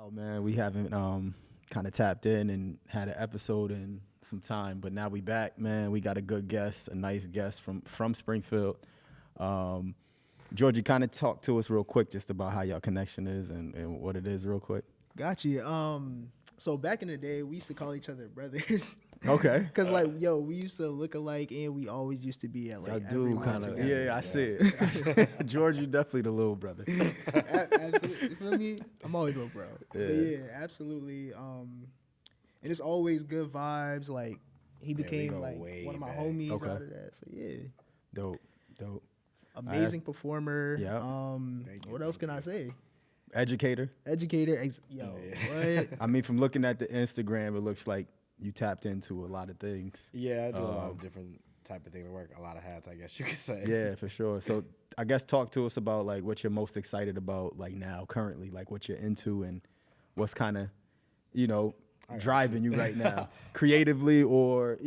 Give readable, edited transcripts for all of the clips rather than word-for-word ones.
Oh man, we haven't kind of tapped in and had an episode in some time, but now we back, man. We got a good guest, a nice guest from Springfield. Um, Georgie, kind of talk to us real quick just about how your connection is and what it is, real quick. Got you. So back in the day, we used to call each other brothers. Okay. Cause we used to look alike, and we always used to be at I like do everyone kind of, together. yeah, I see it. George, you definitely the little brother. Absolutely. You feel me? I'm always little bro. Yeah. But yeah, absolutely. And it's always good vibes. Like he became like one of my homies Okay. out of that. So yeah, Dope. amazing performer. Yeah. What else can I say? Educator. What? I mean, from looking at the Instagram, it looks like you tapped into a lot of things. Yeah, I do a lot of different type of things to work. A lot of hats, I guess you could say. Yeah, for sure. So I guess talk to us about like what you're most excited about like now currently, like what you're into and what's kind of, driving you right now creatively or,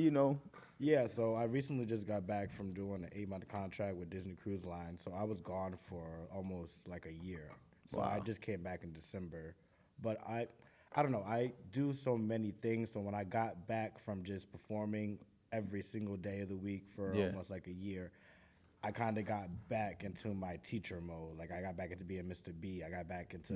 Yeah, so I recently just got back from doing an 8-month contract with Disney Cruise Line. So I was gone for almost like a year. So I just came back in December. But I don't know, I do so many things. So when I got back from just performing every single day of the week for almost like a year, I kind of got back into my teacher mode. Like I got back into being Mr. B. I got back into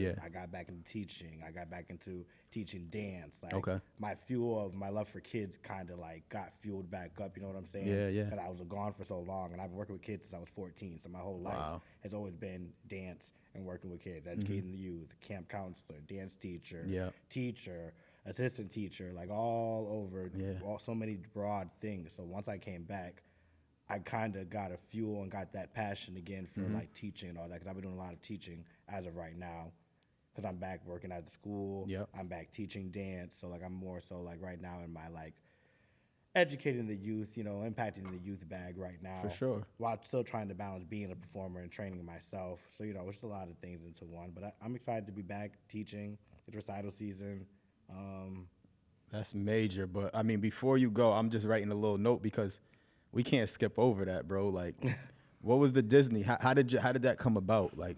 teaching. I got back into teaching dance. Like my fuel of my love for kids kind of like got fueled back up. You know what I'm saying? Yeah. Because I was gone for so long, and I've been working with kids since I was 14. So my whole life has always been dance and working with kids, educating the youth, camp counselor, dance teacher, teacher, assistant teacher, like all over, so many broad things. So once I came back, I kind of got a fuel and got that passion again for like teaching and all that, because I've been doing a lot of teaching as of right now, because I'm back working at the school. I'm back teaching dance, so like I'm more so like right now in my like educating the youth, impacting the youth bag right now. For sure. While still trying to balance being a performer and training myself. So it's just a lot of things into one. But I'm excited to be back teaching. It's recital season. That's major. But I mean, before you go, I'm just writing a little note because we can't skip over that, bro. Like, what was the Disney? How did that come about? Like,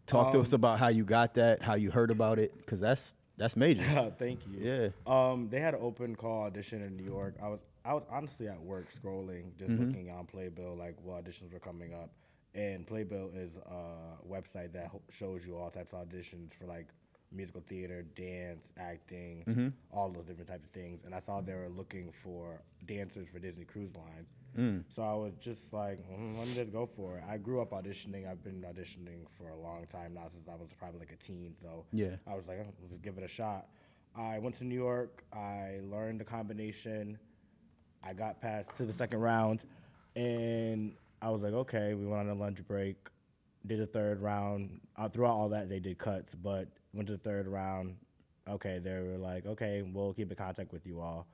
talk to us about how you got that, how you heard about it, because that's major. Thank you. Yeah. They had an open call audition in New York. I was honestly at work scrolling, just looking on Playbill, like what auditions were coming up. And Playbill is a website that shows you all types of auditions for like musical theater, dance, acting, all those different types of things. And I saw they were looking for dancers for Disney Cruise Lines. So I was just like, let me just go for it. I grew up auditioning. I've been auditioning for a long time now, since I was probably like a teen. So I was like, let's just give it a shot. I went to New York. I learned the combination. I got past to the second round, and I was like, okay, we went on a lunch break, did a third round. Throughout all that, they did cuts, but went to the third round. Okay, they were like, okay, we'll keep in contact with you all.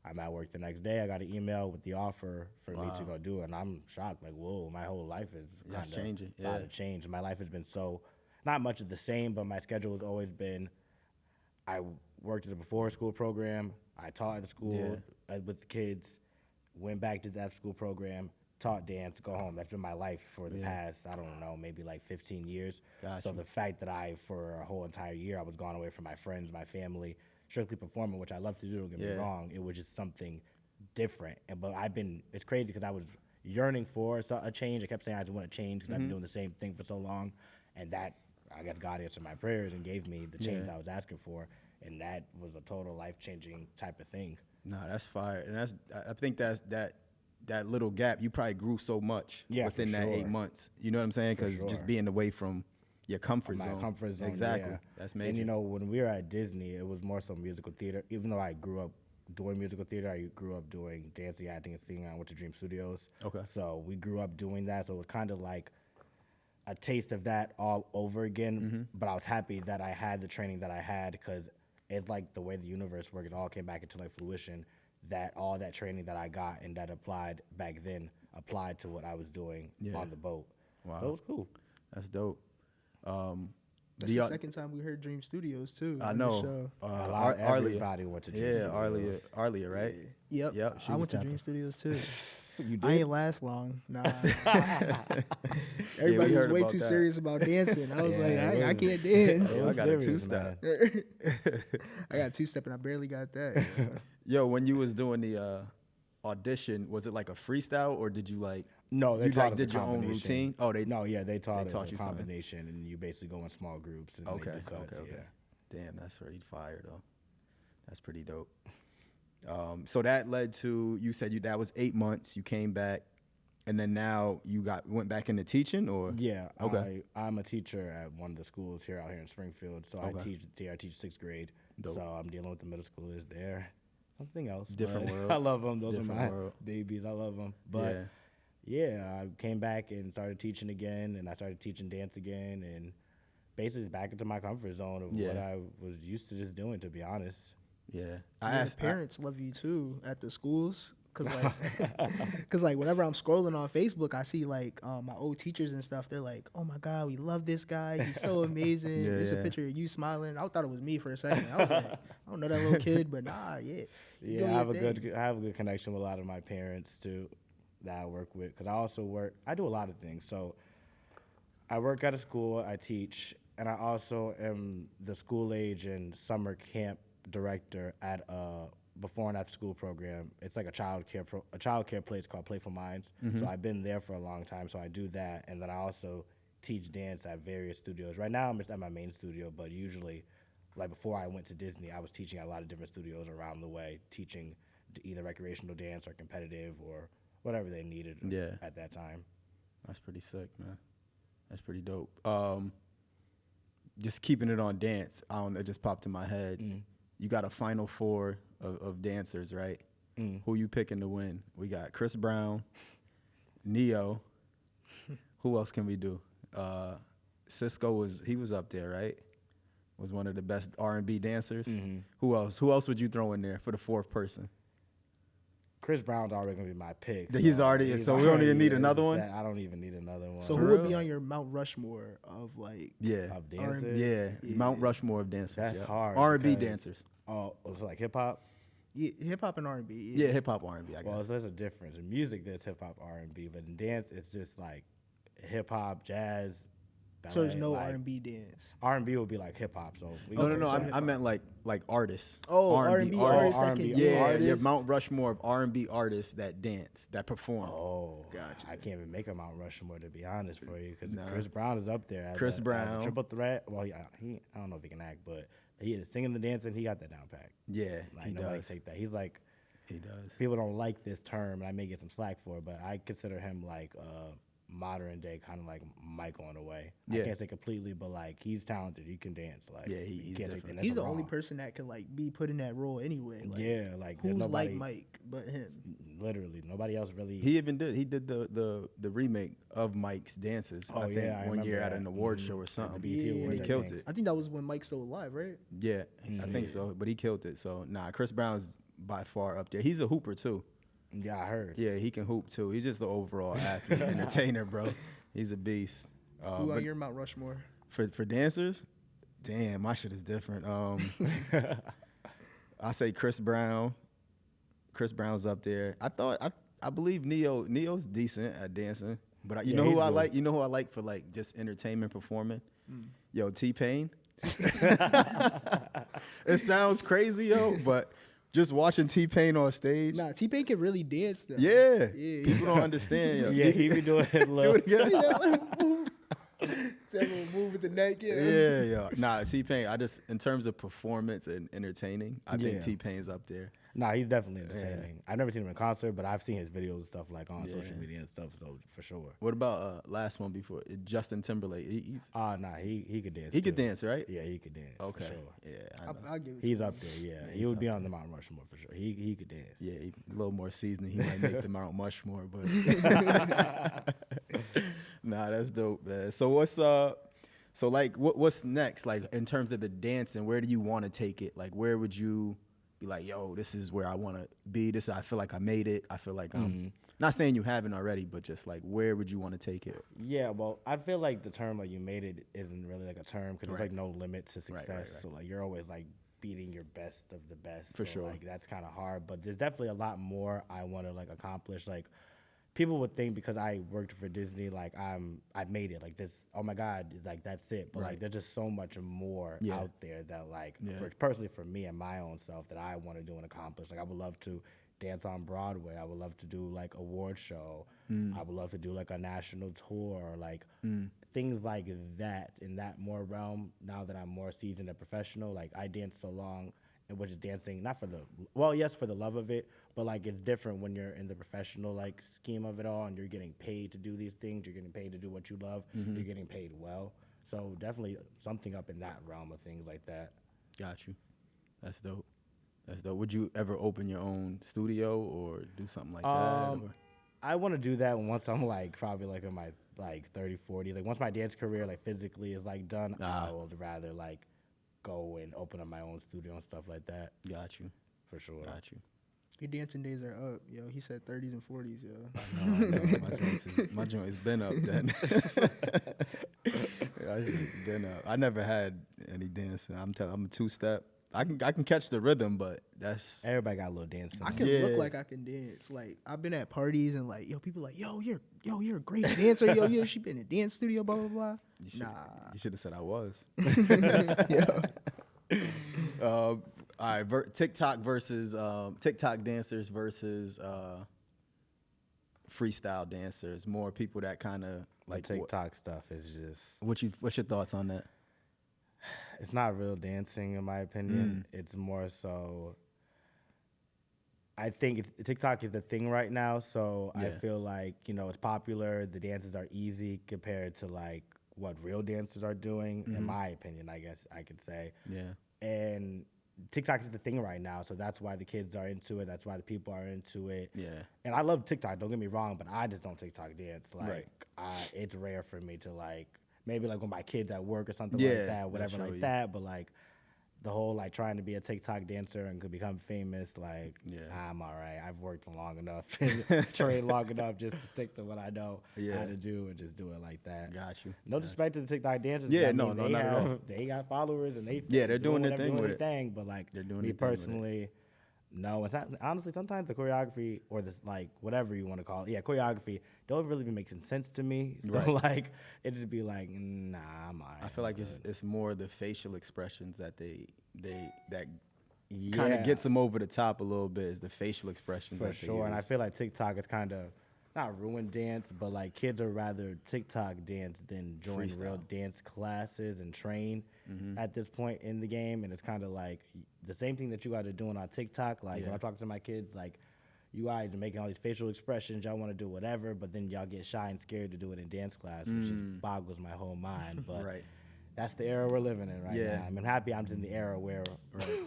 I'm at work the next day. I got an email with the offer for me to go do it, and I'm shocked. Like, whoa, my whole life is kind of changing. A lot of change. My life has been so, not much of the same, but my schedule has always been, I worked at a before school program. I taught at the school with the kids, went back to that school program, taught dance, go home. That's been my life for the past, I don't know, maybe like 15 years. So the fact that for a whole entire year, I was gone away from my friends, my family, strictly performing, which I love to do, don't get me wrong. It was just something different. But it's crazy because I was yearning for a change. I kept saying I just want to change because I've been doing the same thing for so long. And that, I guess God answered my prayers and gave me the change I was asking for. And that was a total life-changing type of thing. Nah, that's fire. And I think that little gap, you probably grew so much within that 8 months. You know what I'm saying? Because just being away from your comfort zone. My comfort zone, exactly. That's major. And when we were at Disney, it was more so musical theater. Even though I grew up doing musical theater, I grew up doing dancing, acting, and singing. I went to Dream Studios. Okay. So we grew up doing that. So it was kind of like a taste of that all over again. But I was happy that I had the training that I had, because it's like the way the universe works. It all came back into like fruition. That all that training that I got and that applied back then applied to what I was doing on the boat. Wow. So it was cool. That's dope. That's the second time we heard Dream Studios too. I know. Everybody went to Dream Studios. Arlia, right? Yep. Yep. I went to Dream Studios too. You did? I ain't last long. Nah. we Everybody was heard way about too that. serious about dancing. I was Yeah, like, it I was- can't dance. it I was got a serious, two-step. man. I got two-step and I barely got that. Yo, when you was doing the audition, was it like a freestyle or did you like? No, they you taught like us did a your own combination. routine? Oh, they They taught us taught a you something? combination, and you basically go in small groups and Okay, they do cuts. okay. Yeah. Damn, that's pretty fire though. That's pretty dope. So that led to you said that was 8 months. You came back, and then now you went back into teaching, or Yeah. Okay. I'm a teacher at one of the schools here out here in Springfield. So I teach sixth grade. Dope. So I'm dealing with the middle schoolers there. Something else. Different but world. I love them. Those Different are my world. babies. I love them. But yeah, I came back and started teaching again, and I started teaching dance again, and basically back into my comfort zone of what I was used to just doing, to be honest. yeah. The parents love you too at the schools. Cause like whenever I'm scrolling on Facebook, I see like my old teachers and stuff. They're like, "Oh my God, we love this guy. He's so amazing." It's a picture of you smiling. I thought it was me for a second. I was like, "I don't know that little kid," but nah, yeah. Yeah, I have a good connection with a lot of my parents too that I work with, because I do a lot of things. So I work at a school, I teach, and I also am the school age and summer camp director at a before and after school program. It's like a child care place called Playful Minds. So I've been there for a long time, so I do that, and then I also teach dance at various studios. Right now I'm just at my main studio, but usually, like before I went to Disney, I was teaching at a lot of different studios around the way, teaching either recreational dance or competitive or whatever they needed at that time. That's pretty sick, man. That's pretty dope. Just keeping it on dance, it just popped in my head. You got a final four of dancers, right? Who you picking to win? We got Chris Brown, Neo. Who else can we do? Cisco was up there, right? Was one of the best R&B dancers. Who else? Who else would you throw in there for the fourth person? Chris Brown's already gonna be my pick. So we don't even need another one. I don't even need another one. So who would be on your Mount Rushmore of like? Of dancers? Yeah, Mount Rushmore of dancers. That's hard. R&B dancers. Oh, it's like hip hop. Yeah, hip hop and R&B. Yeah, hip hop R&B. I guess. Well, there's a difference. In music, there's hip hop R&B, but in dance, it's just like hip hop, jazz. Ballet, So there's no like, R&B dance. R&B would be like hip hop. So No. I meant like artists. Oh, R&B artists that can R&B dance. artists. Yeah, Mount Rushmore of R&B artists that dance, that perform. Oh, Gotcha. I can't even make a Mount Rushmore, to be honest for you, because Nah. Chris Brown is up there. As a triple threat. Well, I don't know if he can act, but he is singing, the dancing. He got that down pat. Yeah, Like he nobody does. take that. He's like, He does. people don't like this term, and I may get some slack for it, but I consider him like modern day, kind of like Michael in a way. Yeah. I can't say completely, but like he's talented. He can dance. Like Yeah, he's you can't take different. that. He's the That's only wrong. person that could like be put in that role anyway. Like, Yeah, like there's who's nobody, like Mike but him? Literally, nobody else really. He even did. He did the remake of Mike's dances. Oh, I think yeah, I one year remember at that. an award show or something. BET and Awards, he I killed think. it. I think that was when Mike's still alive, right? Yeah, I think so. But he killed it. So Chris Brown's by far up there. He's a hooper too. Yeah, I heard. Yeah, he can hoop too. He's just the overall athlete, entertainer, bro. He's a beast. Who on your Mount Rushmore? For dancers, damn, my shit is different. I say Chris Brown. Chris Brown's up there. I believe Neo's decent at dancing, but you know who he's I good. like. You know who I like for like just entertainment performing. Yo, T-Pain. It sounds crazy, yo, but just watching T-Pain on stage. Nah, T-Pain can really dance though. Yeah, Yeah. people don't understand. Yo. Yeah, he be doing his Do little. it again. Move with the neck. Yeah. Nah, T-Pain. In terms of performance and entertaining, I think Yeah. T-Pain's up there. Nah, he's definitely entertaining. I've never seen him in concert, but I've seen his videos and stuff like on social media and stuff. So for sure. What about last one before Justin Timberlake? He's Nah, he could dance. he could too. dance, right? Yeah, he could dance. Okay. For sure. Yeah, I know. I'll give it. He's to up there. Yeah, he would be on the Mount Rushmore for sure. He could dance. Yeah, a little more seasoning. He might make the Mount Rushmore, but nah, that's dope, man. So what's next? Like in terms of the dancing, where do you want to take it? Like where would you be like, yo, this is where I want to be. I feel like I made it. I feel like I'm not saying you haven't already, but just like where would you want to take it? Yeah, well, I feel like the term like you made it isn't really like a term because Right. there's like no limit to success. right. So like you're always like beating your best of the best. For so, sure. Like that's kind of hard, but there's definitely a lot more I want to like accomplish. Like people would think because I worked for Disney, like I made it, like this. Oh my God, like that's it. But Right. like there's just so much more Yeah. out there that like Yeah. personally for me and my own self that I want to do and accomplish. Like I would love to dance on Broadway. I would love to do like award show. I would love to do like a national tour, like things like that in that more realm. Now that I'm more seasoned and professional, like I danced so long and was just dancing not for the yes, for the love of it, but like it's different when you're in the professional like scheme of it all and you're getting paid to do these things. You're getting paid to do what you love. You're getting paid well. So definitely something up in that realm of things like that. Got you. That's dope. That's dope. Would you ever open your own studio or do something like that? Or? I want to do that once I'm like probably like in my like 30s, 40s. Like once my dance career like physically is like done, I would rather like go and open up my own studio and stuff like that. Got you. For sure. Got you. Your dancing days are up, yo. He said 30s and 40s, yo. My joint has been up then. It's been up. I never had any dancing. I'm a two-step. I can catch the rhythm, but that's Everybody got a little dancing. I can look like I can dance. Like I've been at parties and like, yo, people like, you're a great dancer, yo, she been in a dance studio, blah blah blah. You should have said I was. Yo. All right, TikTok versus TikTok dancers versus freestyle dancers. More people that kind of like TikTok stuff is just. What's your thoughts on that? It's not real dancing, in my opinion. It's more so. I think TikTok is the thing right now, so I feel like it's popular. The dances are easy compared to like what real dancers are doing, in my opinion. I guess I could say. Yeah. And TikTok is the thing right now, so that's why the kids are into it. That's why the people are into it. Yeah. And I love TikTok. Don't get me wrong, but I just don't TikTok dance. Like, it's rare for me to like. Maybe like when my kids at work or something like that, whatever like that. But like the whole like trying to be a TikTok dancer and could become famous, like I'm all right. I've worked long enough and trained long enough just to stick to what I know how to do and just do it like that. Got you. No disrespect to the TikTok dancers. Yeah, I no, mean, not at all. They got followers and they're doing their thing with it. But like they're doing me their thing with it. personally. No, it's not, honestly, sometimes the choreography or this, like, whatever you want to call it, choreography, don't really be making sense to me. So, like, it just be like, nah, I'm all right. I feel like it's more the facial expressions that that kind of gets them over the top a little bit, is the facial expressions. For sure, and I feel like TikTok is kind of, not ruined dance, but, like, kids are rather TikTok dance than join real dance classes and train at this point in the game. And it's kind of like the same thing that you guys are doing on TikTok. Like, when I talk to my kids, like, you guys are making all these facial expressions. Y'all want to do whatever, but then y'all get shy and scared to do it in dance class, which just boggles my whole mind. But that's the era we're living in right now. I'm happy I'm in the era where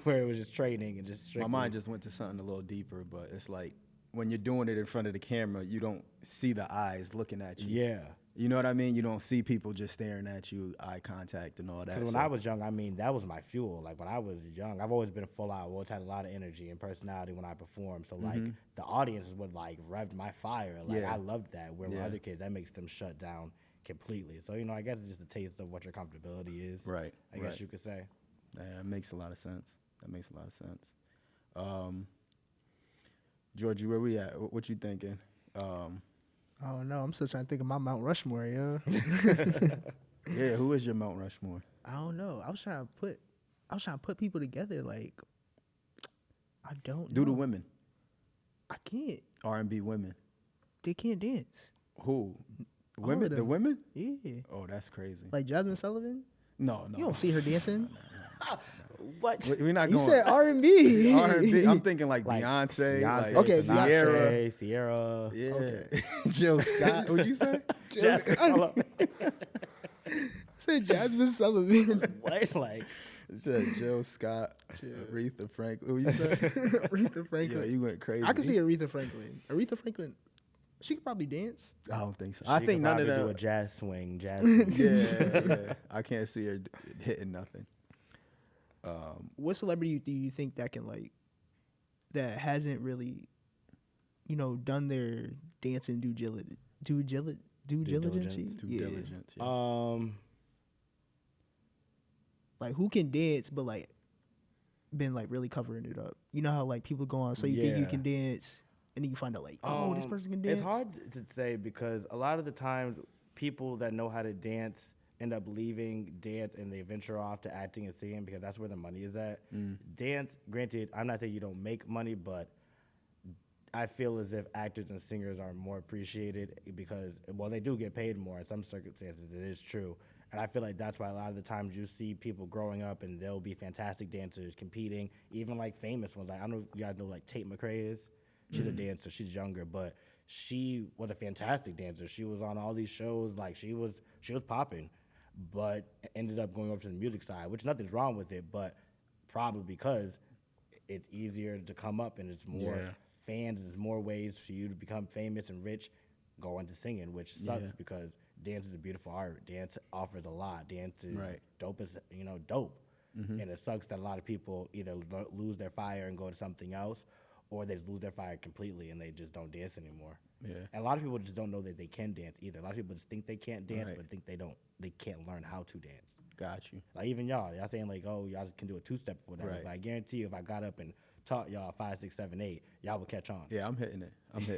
it was just training and just strictly. My mind just went to something a little deeper, but it's like when you're doing it in front of the camera, you don't see the eyes looking at you. Yeah. You know what I mean? You don't see people just staring at you, eye contact and all that. Because when I was young, I mean, that was my fuel. Like, when I was young, I've always been full out. I've always had a lot of energy and personality when I perform. So, like, the audience is what, like, revved my fire. Like, I loved that. Where with other kids, that makes them shut down completely. So, I guess it's just a taste of what your comfortability is. Right. I guess you could say. Yeah, it makes a lot of sense. That makes a lot of sense. Georgie, where we at? What you thinking? I don't know. I'm still trying to think of my Mount Rushmore, yo. Yeah, who is your Mount Rushmore? I don't know. I was trying to put people together. Like, I don't know. Do the women. I can't. R&B women. They can't dance. Who? All Women? of The them. women? Yeah. Oh, that's crazy. Like Jasmine Sullivan? No. You don't see her dancing? What? We're not You going. said R&B. R&B. I'm thinking like Beyonce. Beyonce, Okay, Sierra. Sierra. Yeah. Okay. Jill Scott. What'd you say? Jill Scott. I said Jasmine Sullivan. What? Like, It said Jill Scott, Aretha Franklin. Who you said? Aretha Franklin. Yeah, you went crazy. I can see Aretha Franklin. Aretha Franklin, she could probably dance. I don't think so. she I could think none of probably them. do a jazz swing. Yeah. I can't see her hitting nothing. What celebrity do you think that can that hasn't really, done their dancing due diligence? Due diligence. Yeah. Like, who can dance but been really covering it up? You know how people go on, so you think you can dance, and then you find out like, oh, this person can dance? It's hard to say because a lot of the times people that know how to dance end up leaving dance and they venture off to acting and singing because that's where the money is at. Dance, granted, I'm not saying you don't make money, but I feel as if actors and singers are more appreciated because, well, they do get paid more in some circumstances. It is true. And I feel like that's why a lot of the times you see people growing up and they'll be fantastic dancers competing, even like famous ones. Like, I don't know if you guys know like Tate McRae is. She's a dancer. She's younger, but she was a fantastic dancer. She was on all these shows. Like, she was popping, but ended up going over to the music side, which nothing's wrong with it, but probably because it's easier to come up and it's more fans, there's more ways for you to become famous and rich, go into singing, which sucks because dance is a beautiful art. Dance offers a lot. Dance is dope as, dope. And it sucks that a lot of people either lose their fire and go to something else, or they just lose their fire completely and they just don't dance anymore. Yeah. And a lot of people just don't know that they can dance either. A lot of people just think they can't dance, but think they can't learn how to dance. Got you. Like even y'all saying like, oh, y'all can do a two-step or whatever. But I guarantee you if I got up and taught y'all 5, 6, 7, 8, y'all would catch on. Yeah, I'm hitting it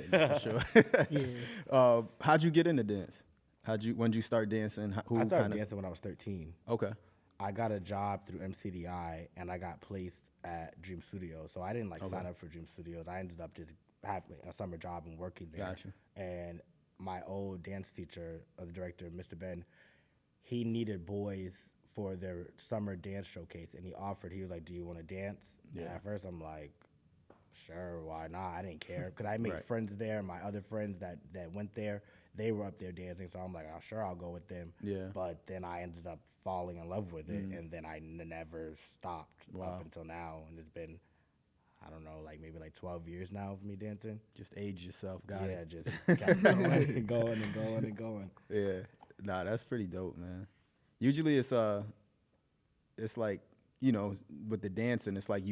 for sure. How'd you get into dance? When'd you start dancing? I started dancing when I was 13. Okay. I got a job through MCDI and I got placed at Dream Studios. So I didn't sign up for Dream Studios. I ended up just having a summer job and working there. Gotcha. And my old dance teacher, the director, Mr. Ben, he needed boys for their summer dance showcase, and he was like, do you want to dance? Yeah. And at first I'm like, sure, why not? I didn't care because I made friends there. My other friends that went there, they were up there dancing, so I'm like, oh, sure, I'll go with them. Yeah. But then I ended up falling in love with it, and then I never stopped up until now, and it's been, I don't know, maybe 12 years now of me dancing. Just age yourself, got it. Yeah, just kept going and going and going and going. Yeah, nah, that's pretty dope, man. Usually it's like, with the dancing, it's like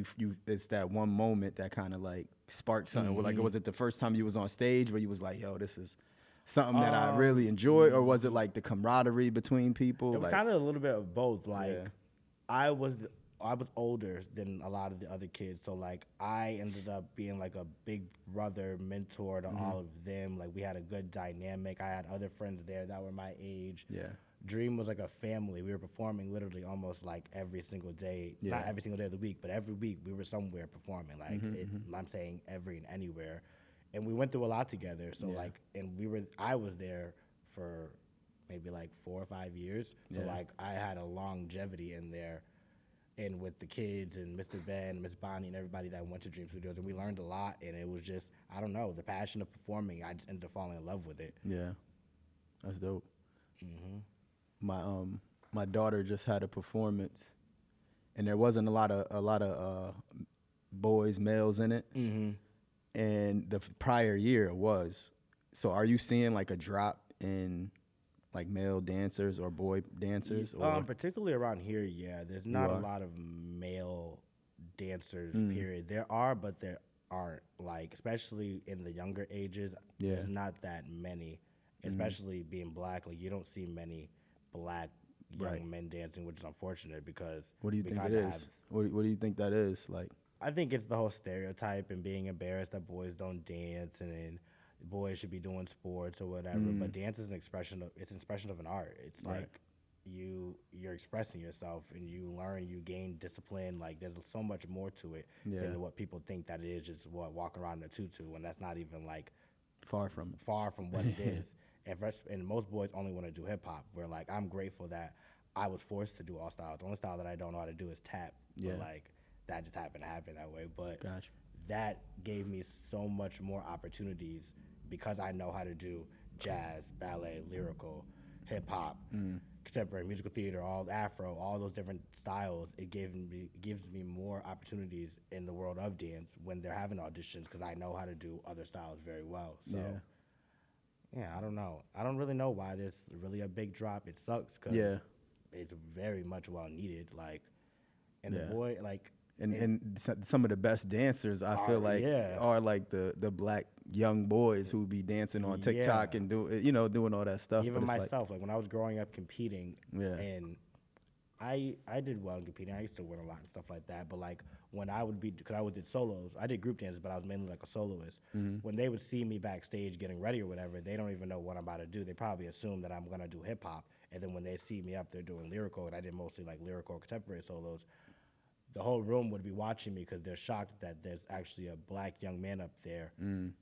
it's that one moment that kind of like sparks something. Like, was it the first time you was on stage where you was like, yo, this is something that I really enjoy, or was it like the camaraderie between people? It was kind of a little bit of both. I was older than a lot of the other kids, so I ended up being like a big brother mentor to all of them. Like, we had a good dynamic. I had other friends there that were my age. Yeah. Dream was like a family. We were performing literally almost every single day. Yeah. Not every single day of the week, but every week we were somewhere performing. I'm saying every and anywhere. And we went through a lot together. So I was there for maybe 4 or 5 years. So I had a longevity in there, and with the kids and Mr. Ben, Miss Bonnie, and everybody that went to Dream Studios, and we learned a lot. And it was just, I don't know, the passion of performing. I just ended up falling in love with it. Yeah, that's dope. My daughter just had a performance, and there wasn't a lot of males in it. And the prior year it was. So are you seeing a drop in male dancers or boy dancers? Particularly around here, yeah. There's not a lot of male dancers, period. There are, but there aren't. Especially in the younger ages, there's not that many. Especially being black, you don't see many black young men dancing, which is unfortunate because what do you think it is? What do you think that is? I think it's the whole stereotype and being embarrassed that boys don't dance and then boys should be doing sports or whatever. But dance is an expression of an art. It's you're expressing yourself and you learn, you gain discipline. There's so much more to it than what people think that it is. Just walking around in a tutu, when that's not even far from what it is. And most boys only want to do hip hop. Where I'm grateful that I was forced to do all styles. The only style that I don't know how to do is tap. Yeah. But that just happened to happen that way. But that gave me so much more opportunities because I know how to do jazz, ballet, lyrical, hip hop, contemporary musical theater, all Afro, all those different styles. It gives me more opportunities in the world of dance when they're having auditions because I know how to do other styles very well. So. Yeah, I don't know. I don't really know why there's really a big drop. It sucks because it's very much well needed. And the boy, and some of the best dancers I feel are the black young boys who be dancing on TikTok and doing all that stuff. Even myself, when I was growing up competing, and I did well in competing. I used to win a lot and stuff like that. But like when I would be, because I would did solos. I did group dances, but I was mainly like a soloist. When they would see me backstage getting ready or whatever, they don't even know what I'm about to do. They probably assume that I'm gonna do hip hop, and then when they see me up there doing lyrical, and I did mostly like lyrical contemporary solos, the whole room would be watching me because they're shocked that there's actually a black young man up there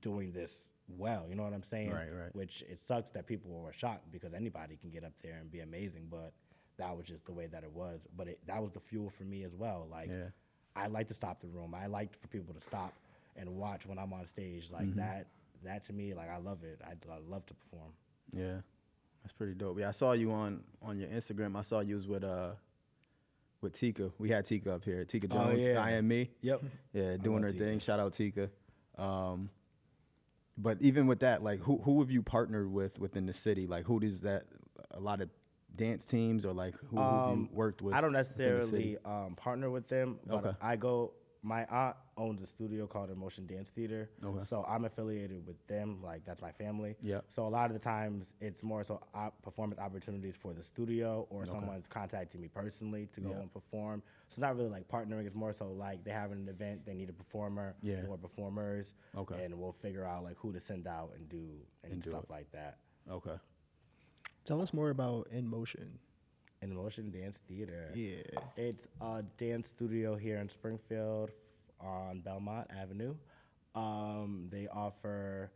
doing this well. You know what I'm saying? Right. Which it sucks that people were shocked because anybody can get up there and be amazing, but that was just the way that it was. But that was the fuel for me as well. Like, I like to stop the room. I like for people to stop and watch when I'm on stage. Like that to me, like I love it. I love to perform. Yeah, that's pretty dope. Yeah, I saw you on your Instagram. I saw you was with Tika. We had Tika up here. Tika Jones, I Am Me. Yep. Yeah, doing her thing. Shout out Tika. But even with that, like who have you partnered with within the city? Like who does that? A lot of dance teams, or like who have you worked with? I don't necessarily partner with them, but Okay. my aunt owns a studio called Emotion Dance Theater, Okay. so I'm affiliated with them, like that's my family. Yep. So a lot of the times it's more so performance opportunities for the studio, or someone's contacting me personally to go and perform. So it's not really like partnering, it's more so like they have an event, they need a performer or performers, and we'll figure out like who to send out and do stuff like that. Okay. Tell us more about In Motion. In Motion Dance Theater. Yeah. It's a dance studio here in Springfield on Belmont Avenue. They offer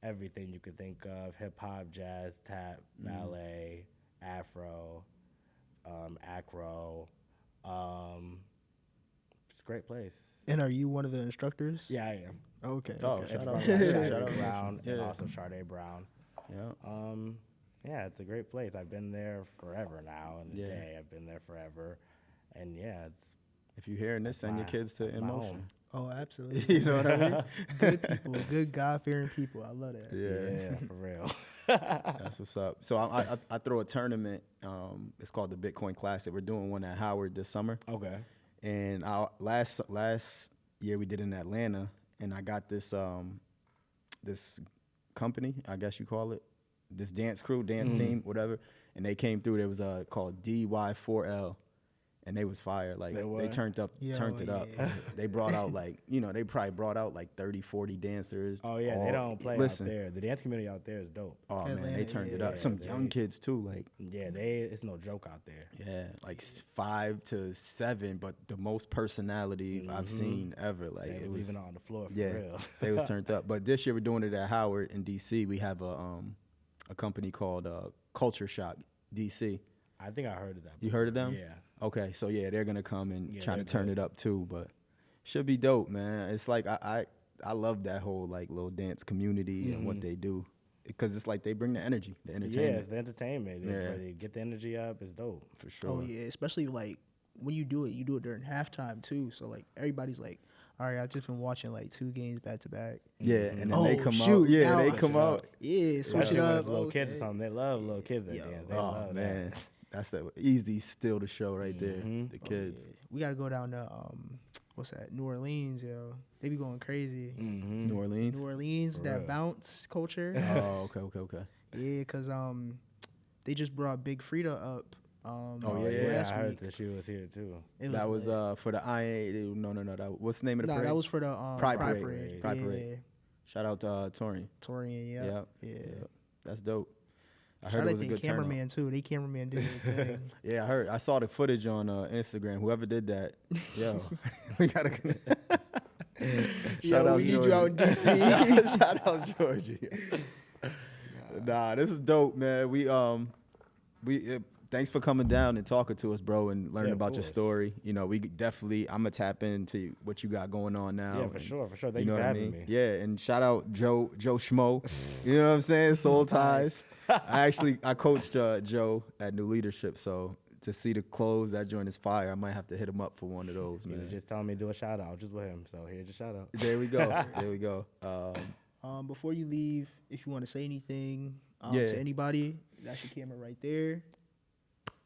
everything you could think of: hip hop, jazz, tap, ballet, afro, acro. It's a great place. And are you one of the instructors? Yeah, I am. Okay. Oh, okay. shout out. Sade Brown and also Sade Brown. Yeah. Yeah, it's a great place. I've been there forever now. In the day, I've been there forever, and it's. If you're hearing this, send your kids to In Motion. Oh, absolutely. You know what I mean? Good people, good God-fearing people. I love that. Yeah, for real. That's what's up. So I throw a tournament. It's called the Bitcoin Classic. We're doing one at Howard this summer. Okay. And last year we did in Atlanta, and I got this this company, I guess you call it, this dance crew, dance team, whatever, and they came through. There was called DY4L, and they was fire. Like they turned it up. They brought out they probably brought out like 30, 40 dancers. Oh yeah, they don't play out there. The dance community out there is dope. Oh man, they turned it up. Some young kids too, like it's no joke out there. Yeah, like 5 to 7, but the most personality I've seen ever. Like it was leaving on the floor for real. They was turned up. But this year we're doing it at Howard in DC. We have a company called Culture Shock DC. I think I heard of that. You heard of them? Yeah. Okay, so they're gonna come and try to turn it up too, but should be dope, man. It's like I love that whole like little dance community and what they do, because it's like they bring the energy, the entertainment. Yeah, it's the entertainment. They get the energy up. It's dope for sure. Oh yeah, especially like when you do it during halftime too. So like everybody's like, all right, I've just been watching like 2 games back to back. Yeah, and then they come shoot, out. Yeah, now they I- come out. Yeah, switch it Especially when up. it's little kids or something. They love little kids that dance. They Oh love man, that. that's the easy steal the show right there. The kids. Yeah. We gotta go down to what's that? New Orleans, yo. They be going crazy. New Orleans. New Orleans, For that real. bounce culture. Oh, okay. Yeah, cause they just brought Big Frida up. Yeah, last I heard week. that she was here too. It That was lit. for the IA. No. That, what's the name of the Nah, parade? that was for the Pride Pride Parade. Parade. Pride Yeah, Parade. Shout out to Torian. Torian. Yep. Yeah. That's dope. I Shout heard out it was to a the good turnout. cameraman too. They cameraman did their thing. Yeah, I heard. I saw the footage on Instagram. Whoever did that, yo, we gotta. Shout out we need you Georgie. out in DC. Shout out Georgie. Nah, this is dope, man. Thanks for coming down and talking to us, bro, and learning Yeah, of about your course. story. You know, we definitely. I'm gonna tap into what you got going on now. Yeah, for and, sure. Thank you you know for what I having mean? me. Yeah, and shout out Joe Schmo. You know what I'm saying? Soul Ties. I coached Joe at New Leadership, so to see the clothes, that joint is fire. I might have to hit him up for one of those, You man. was just telling me to do a shout out just with him. So here's a shout out. There we go. There we go. Before you leave, if you want to say anything Yeah. to anybody, that's your camera right there.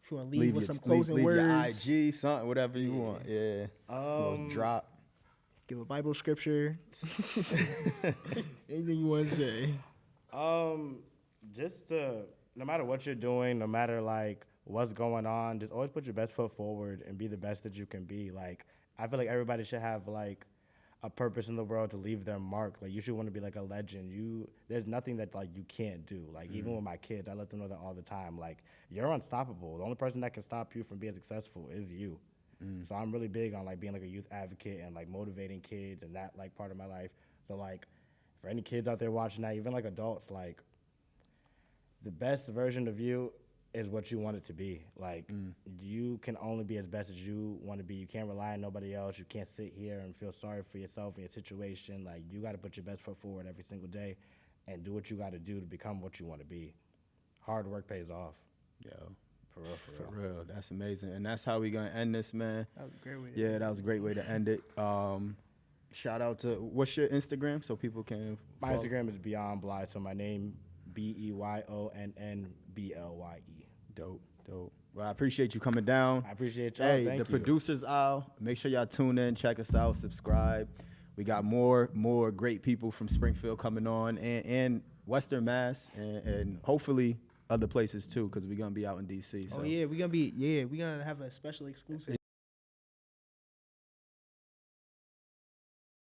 If you want to leave with some leave closing words, your IG, something, whatever you want. Yeah. Little drop. give a Bible scripture. Anything you want to say. Just no matter what you're doing, no matter like what's going on. Just always put your best foot forward and be the best that you can be. Like, I feel like everybody should have like a purpose in the world to leave their mark. Like, you should want to be like a legend. There's nothing that like you can't do. Like, even with my kids, I let them know that all the time. Like, you're unstoppable. The only person that can stop you from being successful is you. So I'm really big on like being like a youth advocate and like motivating kids and that like part of my life. So like for any kids out there watching that, even like adults, like the best version of you is what you want it to be. Like you can only be as best as you want to be. You can't rely on nobody else. You can't sit here and feel sorry for yourself and your situation. Like you got to put your best foot forward every single day and do what you got to do to become what you want to be. Hard work pays off. Yo, For real, for real. for real, that's amazing, and that's how we gonna end this, man. That was a great way. To Yeah, that was a great way to end it. Shout out to what's your Instagram so people can. My follow? Instagram is Beyonn Bly, so my name BeyonnBlye. Dope, dope. Well, I appreciate you coming down. I appreciate y'all. Hey, Thank the you. producers aisle. Make sure y'all tune in, check us out, subscribe. We got more great people from Springfield coming on and Western Mass and hopefully other places too, because we're gonna be out in DC. So. Oh yeah, we gonna have a special exclusive.